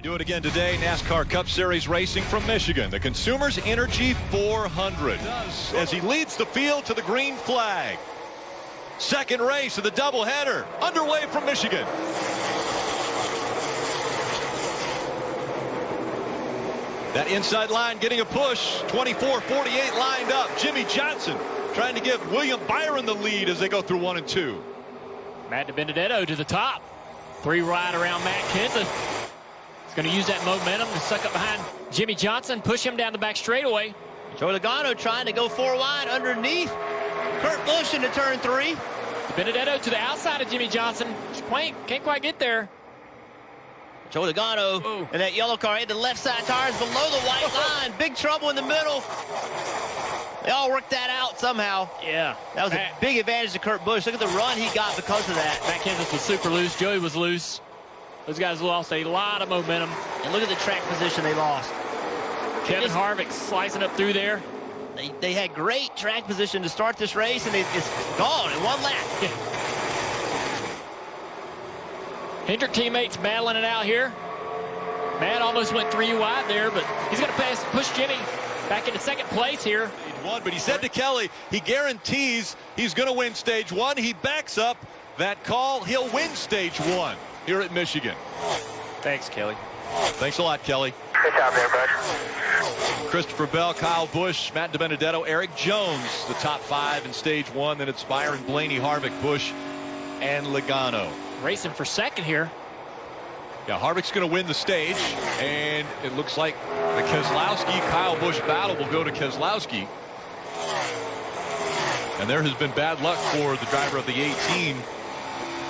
They do it again today. NASCAR Cup Series racing from Michigan. The Consumers Energy 400 as he leads the field to the green flag. Second race of the doubleheader underway from Michigan. That inside line getting a push. 24-48 lined up. Jimmy Johnson trying to give William Byron the lead as they go through 1 and 2. Matt DiBenedetto to the top. 3 wide around Matt Kenseth. He's going to use that momentum to suck up behind Jimmy Johnson, push him down the back straightaway. Joey Logano trying to go 4 wide underneath Kurt Busch into turn 3. DiBenedetto to the outside of Jimmy Johnson. Can't quite get there. Joey Logano and that yellow car hit the left side tires below the white line. Big trouble in the middle. They all worked that out somehow. Yeah. That was a big advantage to Kurt Busch. Look at the run he got because of that. Matt Kenseth was super loose. Joey was loose. Those guys lost a lot of momentum. And look at the track position they lost. Kevin Harvick slicing up through there. They had great track position to start this race, and it's gone in 1 lap. Yeah. Hendrick teammates battling it out here. Matt almost went 3 wide there, but he's going to push Jimmy back into second place here. But he said to Kelly, he guarantees he's going to win stage 1. He backs up that call. He'll win stage 1 here at Michigan. Thanks, Kelly. Thanks a lot, Kelly. Good job there, bud. Christopher Bell, Kyle Busch, Matt DiBenedetto, Eric Jones, the top 5 in stage 1. Then it's Byron, Blaney, Harvick, Busch, and Logano. Racing for second here. Yeah, Harvick's going to win the stage, and it looks like the Keselowski-Kyle Busch battle will go to Keselowski. And there has been bad luck for the driver of the 18.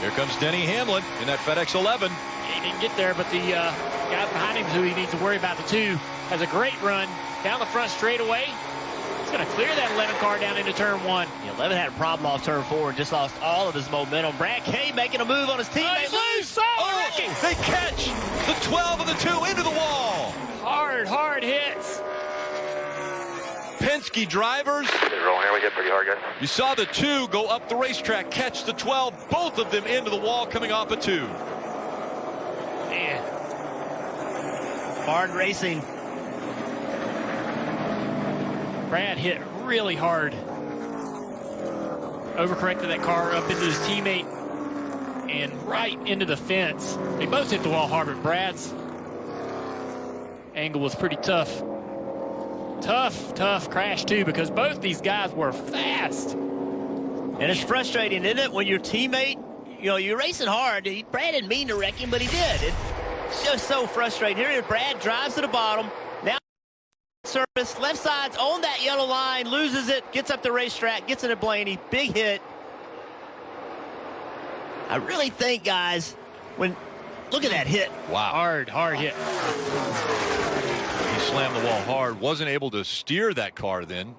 Here comes Denny Hamlin in that FedEx 11. He didn't get there, but the guy behind him who he needs to worry about, the 2, has a great run down the front straightaway. He's going to clear that 11 car down into turn 1. The 11 had a problem off turn 4 and just lost all of his momentum. Brad Kay making a move on his teammate. They catch the 12 of the 2 into the wall. Hard hits. Penske drivers. Rolling here, we hit pretty hard, guys. You saw the 2 go up the racetrack, catch the 12, both of them into the wall coming off a 2. Man. Hard racing. Brad hit really hard. Overcorrected that car up into his teammate and right into the fence. They both hit the wall hard, but Brad's angle was pretty tough. Tough crash too, because both these guys were fast. And it's frustrating, isn't it, when your teammate, you're racing hard. Brad didn't mean to wreck him, but he did. It's just so frustrating. Here, Brad drives to the bottom. Now, service, left side's on that yellow line, loses it, gets up the racetrack, gets into Blaney. Big hit. I really think, guys, look at that hit. Wow. Hard hit. He slammed the wall hard. Wasn't able to steer that car then.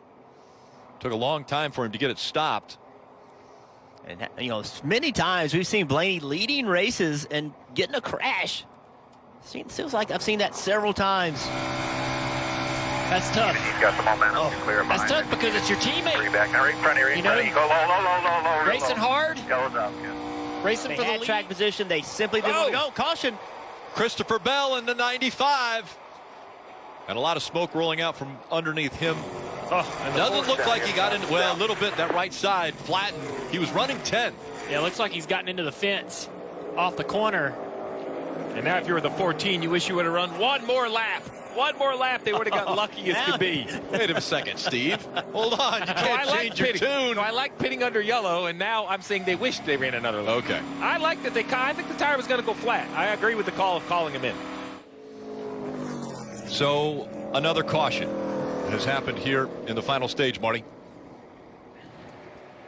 Took a long time for him to get it stopped. And, many times we've seen Blaney leading races and getting a crash. Seems like I've seen that several times. That's tough. He's got the momentum to clear That's tough because it's your teammate. Bring back now, right in front of you, Go low. Racing hard. Goes up, Racing They for the had lead. track position. They simply didn't want to go. Caution. Christopher Bell in the 95. And a lot of smoke rolling out from underneath him. And doesn't look like he got in. Well, a little bit. That right side flattened. He was running 10. Yeah, it looks like he's gotten into the fence off the corner. And now if you were the 14, you wish you would have run one more lap. One more lap, they would have got lucky as could be. Wait a second, Steve. Hold on. You can't change your tune. No, I like pitting under yellow, and now I'm saying they wish they ran another lap. Okay. I like that I think the tire was going to go flat. I agree with the call of calling him in. So another caution has happened here in the final stage, Marty.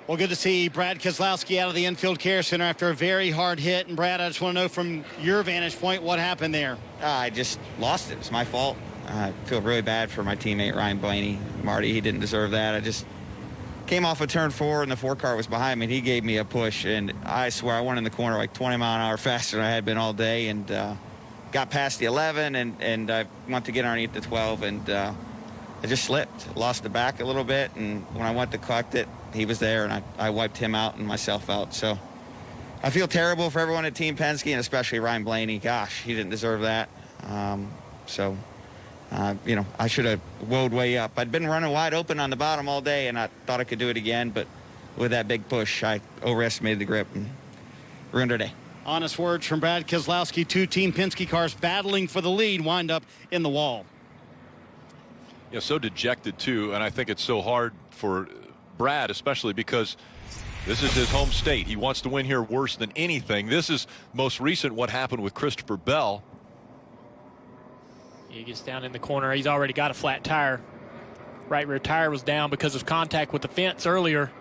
Well, good to see Brad Keselowski out of the infield care center after a very hard hit. And Brad, I just want to know from your vantage point what happened there. I just lost it. It's my fault. I feel really bad for my teammate Ryan Blaney. Marty, he didn't deserve that. I just came off of turn 4 and the 4 car was behind me and he gave me a push, and I swear I went in the corner like 20 mile an hour faster than I had been all day, and got past the 11 and I went to get underneath the 12, and I just slipped, lost the back a little bit, and when I went to collect it, he was there, and I wiped him out and myself out. So I feel terrible for everyone at Team Penske, and especially Ryan Blaney. Gosh, he didn't deserve that. So, you know, I should have woed way up. I'd been running wide open on the bottom all day, and I thought I could do it again, but with that big push, I overestimated the grip and ruined our day. Honest words from Brad Keselowski. Two Team Penske cars battling for the lead wind up in the wall. Yeah, so dejected too, and I think it's so hard for Brad, especially because this is his home state. He wants to win here worse than anything. This is most recent what happened with Christopher Bell. He gets down in the corner. He's already got a flat tire. Right rear tire was down because of contact with the fence earlier.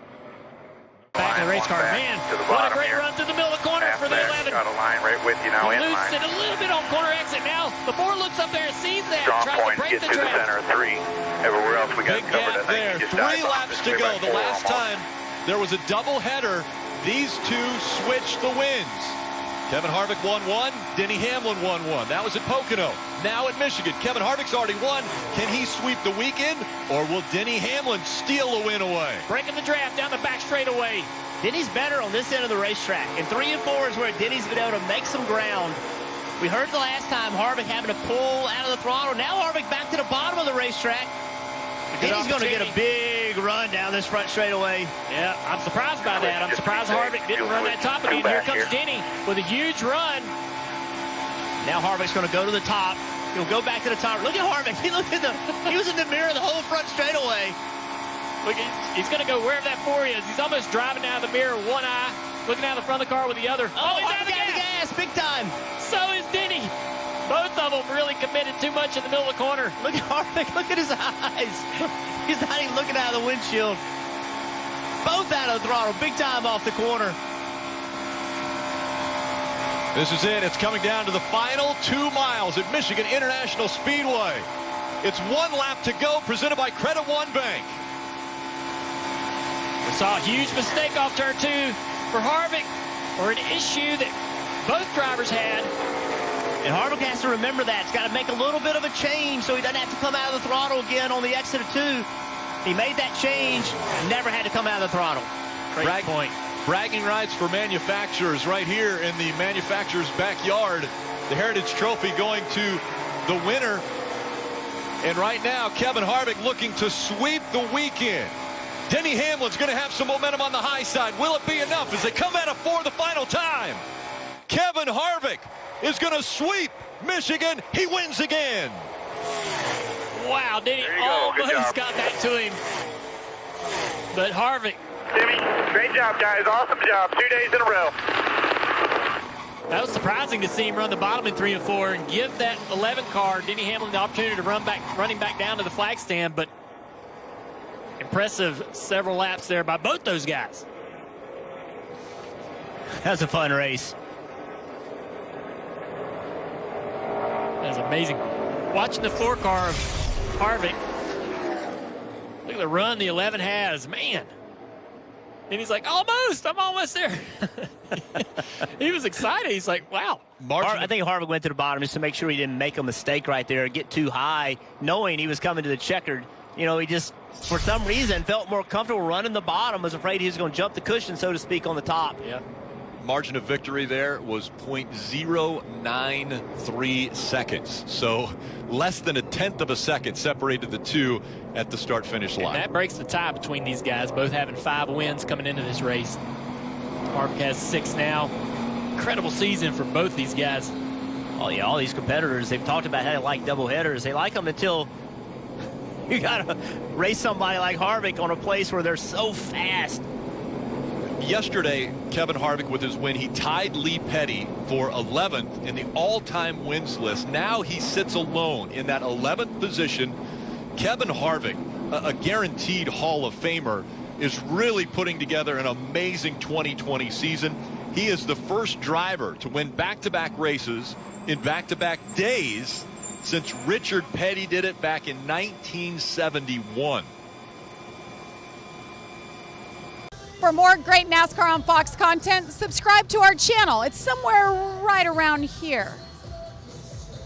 Back in the race car. Man, what a great run through the middle of the corner for the 11. Got a line right with you now. Loose it a little bit on corner exit now. The 4 looks up there and sees that. Strong Tries point, to break get the to the track. center of 3. Everywhere else we got Big covered. gap there. 3 laps to go. The last time there was a doubleheader, these two switched the wins. Kevin Harvick won 1, Denny Hamlin won 1. That was at Pocono. Now at Michigan. Kevin Harvick's already won. Can he sweep the weekend, or will Denny Hamlin steal a win away? Breaking the draft down the back straightaway. Denny's better on this end of the racetrack. And 3 and 4 is where Denny's been able to make some ground. We heard the last time Harvick having to pull out of the throttle. Now Harvick back to the bottom of the racetrack. Denny's going to get a big run down this front straightaway. Yeah, I'm surprised by that. I'm surprised Harvick didn't run that top again. Here comes Denny with a huge run. Now Harvick's going to go to the top. He'll go back to the top. Look at Harvick. He was in the mirror the whole front straightaway. Look, he's going to go wherever that 4 is. He's almost driving out of the mirror, one eye, looking out of the front of the car with the other. Oh, he's Harvick out of the gas, big time. So is Denny. Both of them really committed too much in the middle of the corner. Look at Harvick. Look at his eyes. He's not even looking out of the windshield. Both out of the throttle, big time off the corner. This is it. It's coming down to the final 2 miles at Michigan International Speedway. It's 1 lap to go, presented by Credit One Bank. We saw a huge mistake off turn 2 for Harvick, or an issue that both drivers had. And Harvick has to remember that. He's got to make a little bit of a change so he doesn't have to come out of the throttle again on the exit of 2. He made that change, never had to come out of the throttle. Great point. Bragging rights for manufacturers right here in the manufacturer's backyard. The Heritage Trophy going to the winner. And right now, Kevin Harvick looking to sweep the weekend. Denny Hamlin's going to have some momentum on the high side. Will it be enough as they come at it for the final time? Kevin Harvick is going to sweep Michigan. He wins again. Wow, Denny There you go. almost Good job. got that to him. But Harvick, Jimmy, great job, guys. Awesome job. 2 days in a row. that was surprising to see him run the bottom in 3 and 4 and give that 11 car, Denny Hamlin, the opportunity to run him back down to the flag stand. But impressive several laps there by both those guys. That was a fun race. That was amazing. Watching the 4 car of Harvick. Look at the run the 11 has. Man. And he's like, almost. I'm almost there. He was excited. He's like, wow. I think Harvick went to the bottom just to make sure he didn't make a mistake right there, get too high, knowing he was coming to the checkered. You know, he just, for some reason, felt more comfortable running the bottom, was afraid he was going to jump the cushion, so to speak, on the top. Yeah. Margin of victory there was 0.093 seconds. So less than 1/10 of a second separated the two at the start-finish line. And that breaks the tie between these guys, both having 5 wins coming into this race. Harvick has 6 now. Incredible season for both these guys. Oh, yeah, all these competitors, they've talked about how they like doubleheaders. They like them until you got to race somebody like Harvick on a place where they're so fast. Yesterday, Kevin Harvick, with his win, he tied Lee Petty for 11th in the all-time wins list. Now he sits alone in that 11th position. Kevin Harvick, a guaranteed Hall of Famer, is really putting together an amazing 2020 season. He is the first driver to win back-to-back races in back-to-back days since Richard Petty did it back in 1971. For more great NASCAR on Fox content, subscribe to our channel. It's somewhere right around here.